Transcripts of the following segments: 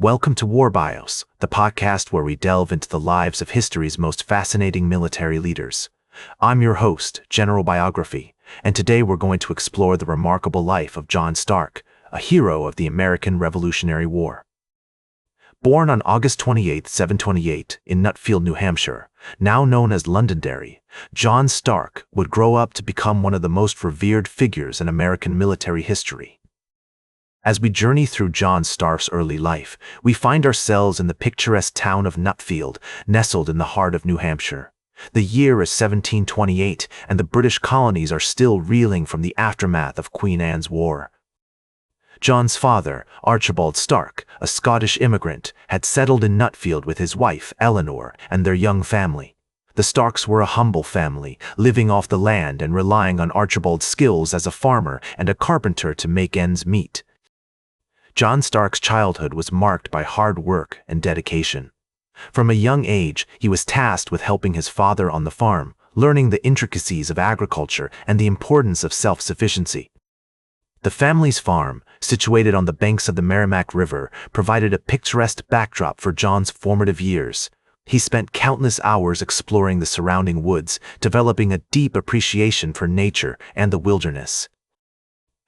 Welcome to War Bios, the podcast where we delve into the lives of history's most fascinating military leaders. I'm your host, General Biography, and today we're going to explore the remarkable life of John Stark, a hero of the American Revolutionary War. Born on August 28, 728, in Nutfield, New Hampshire, now known as Londonderry, John Stark would grow up to become one of the most revered figures in American military history. As we journey through John Stark's early life, we find ourselves in the picturesque town of Nutfield, nestled in the heart of New Hampshire. The year is 1728, and the British colonies are still reeling from the aftermath of Queen Anne's War. John's father, Archibald Stark, a Scottish immigrant, had settled in Nutfield with his wife, Eleanor, and their young family. The Starks were a humble family, living off the land and relying on Archibald's skills as a farmer and a carpenter to make ends meet. John Stark's childhood was marked by hard work and dedication. From a young age, he was tasked with helping his father on the farm, learning the intricacies of agriculture and the importance of self-sufficiency. The family's farm, situated on the banks of the Merrimack River, provided a picturesque backdrop for John's formative years. He spent countless hours exploring the surrounding woods, developing a deep appreciation for nature and the wilderness.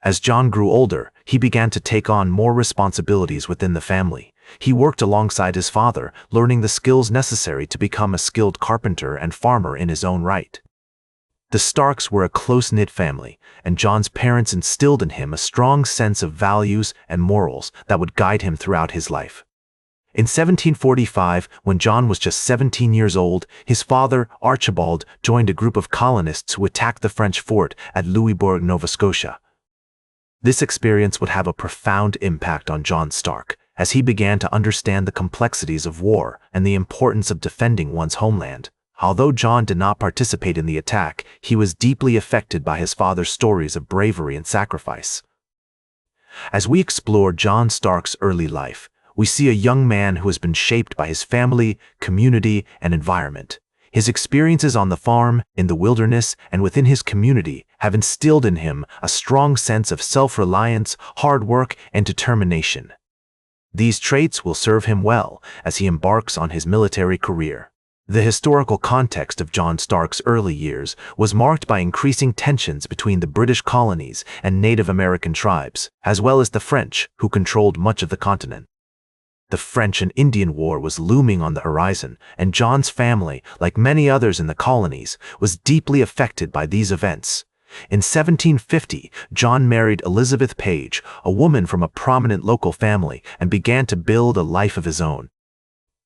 As John grew older, he began to take on more responsibilities within the family. He worked alongside his father, learning the skills necessary to become a skilled carpenter and farmer in his own right. The Starks were a close-knit family, and John's parents instilled in him a strong sense of values and morals that would guide him throughout his life. In 1745, when John was just 17 years old, his father, Archibald, joined a group of colonists who attacked the French fort at Louisbourg, Nova Scotia. This experience would have a profound impact on John Stark, as he began to understand the complexities of war and the importance of defending one's homeland. Although John did not participate in the attack, he was deeply affected by his father's stories of bravery and sacrifice. As we explore John Stark's early life, we see a young man who has been shaped by his family, community, and environment. His experiences on the farm, in the wilderness, and within his community have instilled in him a strong sense of self-reliance, hard work, and determination. These traits will serve him well as he embarks on his military career. The historical context of John Stark's early years was marked by increasing tensions between the British colonies and Native American tribes, as well as the French, who controlled much of the continent. The French and Indian War was looming on the horizon, and John's family, like many others in the colonies, was deeply affected by these events. In 1750, John married Elizabeth Page, a woman from a prominent local family, and began to build a life of his own.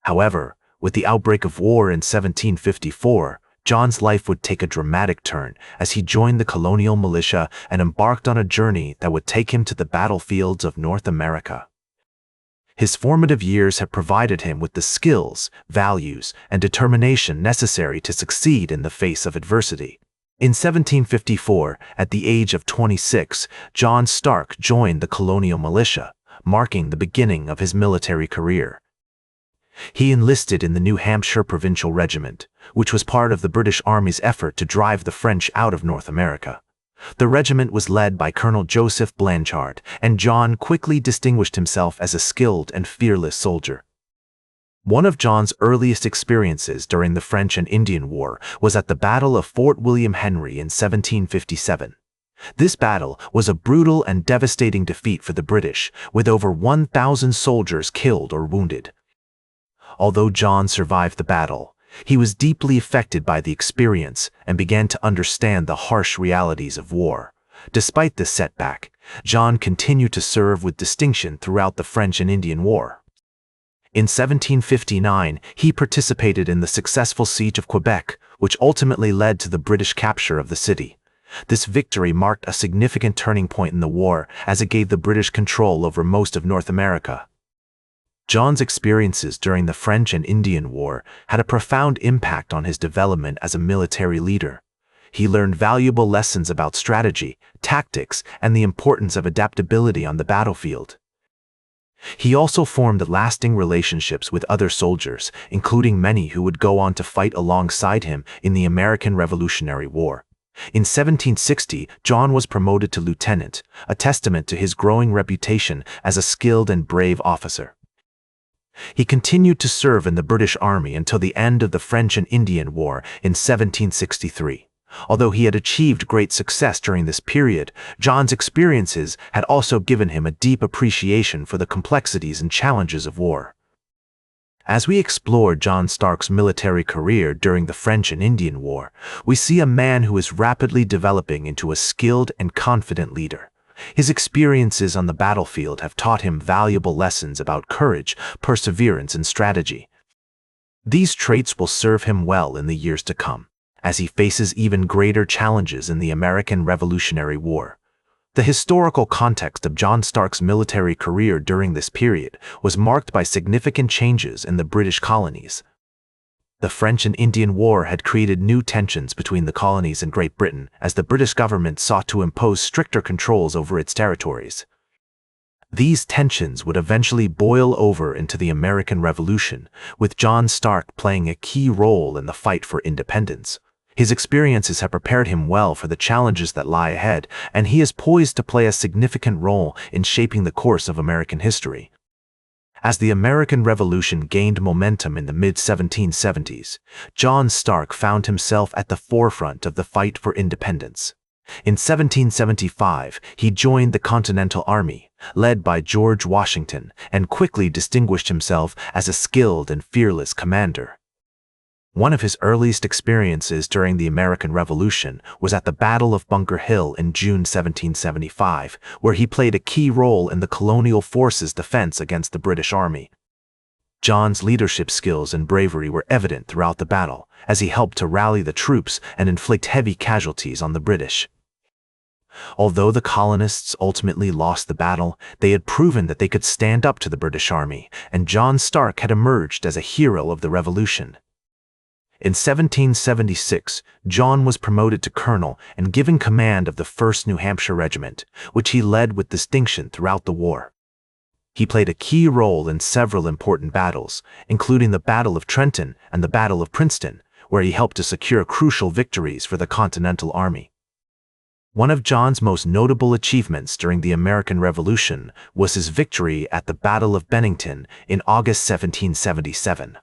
However, with the outbreak of war in 1754, John's life would take a dramatic turn as he joined the colonial militia and embarked on a journey that would take him to the battlefields of North America. His formative years have provided him with the skills, values, and determination necessary to succeed in the face of adversity. In 1754, at the age of 26, John Stark joined the colonial militia, marking the beginning of his military career. He enlisted in the New Hampshire Provincial Regiment, which was part of the British Army's effort to drive the French out of North America. The regiment was led by Colonel Joseph Blanchard, and John quickly distinguished himself as a skilled and fearless soldier. One of John's earliest experiences during the French and Indian War was at the Battle of Fort William Henry in 1757. This battle was a brutal and devastating defeat for the British, with over 1,000 soldiers killed or wounded. Although John survived the battle, he was deeply affected by the experience and began to understand the harsh realities of war. Despite this setback, John continued to serve with distinction throughout the French and Indian War. In 1759, he participated in the successful siege of Quebec, which ultimately led to the British capture of the city. This victory marked a significant turning point in the war, as it gave the British control over most of North America. John's experiences during the French and Indian War had a profound impact on his development as a military leader. He learned valuable lessons about strategy, tactics, and the importance of adaptability on the battlefield. He also formed lasting relationships with other soldiers, including many who would go on to fight alongside him in the American Revolutionary War. In 1760, John was promoted to lieutenant, a testament to his growing reputation as a skilled and brave officer. He continued to serve in the British Army until the end of the French and Indian War in 1763. Although he had achieved great success during this period, John's experiences had also given him a deep appreciation for the complexities and challenges of war. As we explore John Stark's military career during the French and Indian War, we see a man who is rapidly developing into a skilled and confident leader. His experiences on the battlefield have taught him valuable lessons about courage, perseverance, and strategy. These traits will serve him well in the years to come, as he faces even greater challenges in the American Revolutionary War. The historical context of John Stark's military career during this period was marked by significant changes in the British colonies. The French and Indian War had created new tensions between the colonies and Great Britain as the British government sought to impose stricter controls over its territories. These tensions would eventually boil over into the American Revolution, with John Stark playing a key role in the fight for independence. His experiences have prepared him well for the challenges that lie ahead, and he is poised to play a significant role in shaping the course of American history. As the American Revolution gained momentum in the mid-1770s, John Stark found himself at the forefront of the fight for independence. In 1775, he joined the Continental Army, led by George Washington, and quickly distinguished himself as a skilled and fearless commander. One of his earliest experiences during the American Revolution was at the Battle of Bunker Hill in June 1775, where he played a key role in the colonial forces' defense against the British Army. John's leadership skills and bravery were evident throughout the battle, as he helped to rally the troops and inflict heavy casualties on the British. Although the colonists ultimately lost the battle, they had proven that they could stand up to the British Army, and John Stark had emerged as a hero of the Revolution. In 1776, John was promoted to colonel and given command of the 1st New Hampshire Regiment, which he led with distinction throughout the war. He played a key role in several important battles, including the Battle of Trenton and the Battle of Princeton, where he helped to secure crucial victories for the Continental Army. One of John's most notable achievements during the American Revolution was his victory at the Battle of Bennington in August 1777.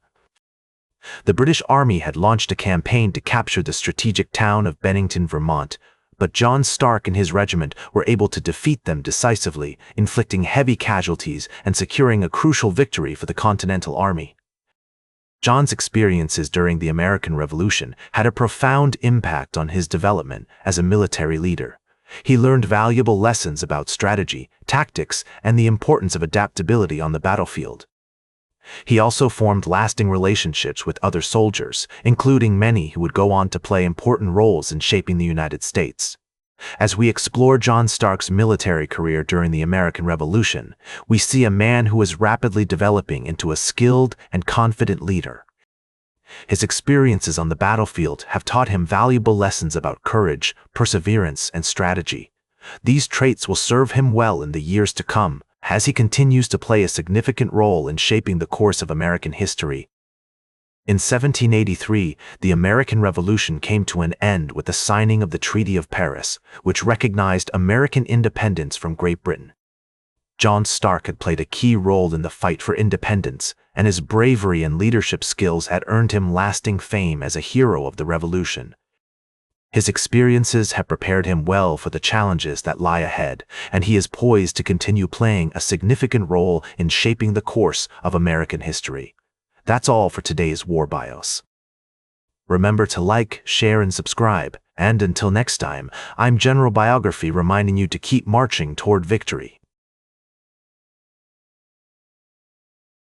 The British Army had launched a campaign to capture the strategic town of Bennington, Vermont, but John Stark and his regiment were able to defeat them decisively, inflicting heavy casualties and securing a crucial victory for the Continental Army. John's experiences during the American Revolution had a profound impact on his development as a military leader. He learned valuable lessons about strategy, tactics, and the importance of adaptability on the battlefield. He also formed lasting relationships with other soldiers, including many who would go on to play important roles in shaping the United States. As we explore John Stark's military career during the American Revolution, we see a man who is rapidly developing into a skilled and confident leader. His experiences on the battlefield have taught him valuable lessons about courage, perseverance, and strategy. These traits will serve him well in the years to come, as he continues to play a significant role in shaping the course of American history. In 1783, the American Revolution came to an end with the signing of the Treaty of Paris, which recognized American independence from Great Britain. John Stark had played a key role in the fight for independence, and his bravery and leadership skills had earned him lasting fame as a hero of the Revolution. His experiences have prepared him well for the challenges that lie ahead, and he is poised to continue playing a significant role in shaping the course of American history. That's all for today's War Bios. Remember to like, share, and subscribe, and until next time, I'm General Biography reminding you to keep marching toward victory.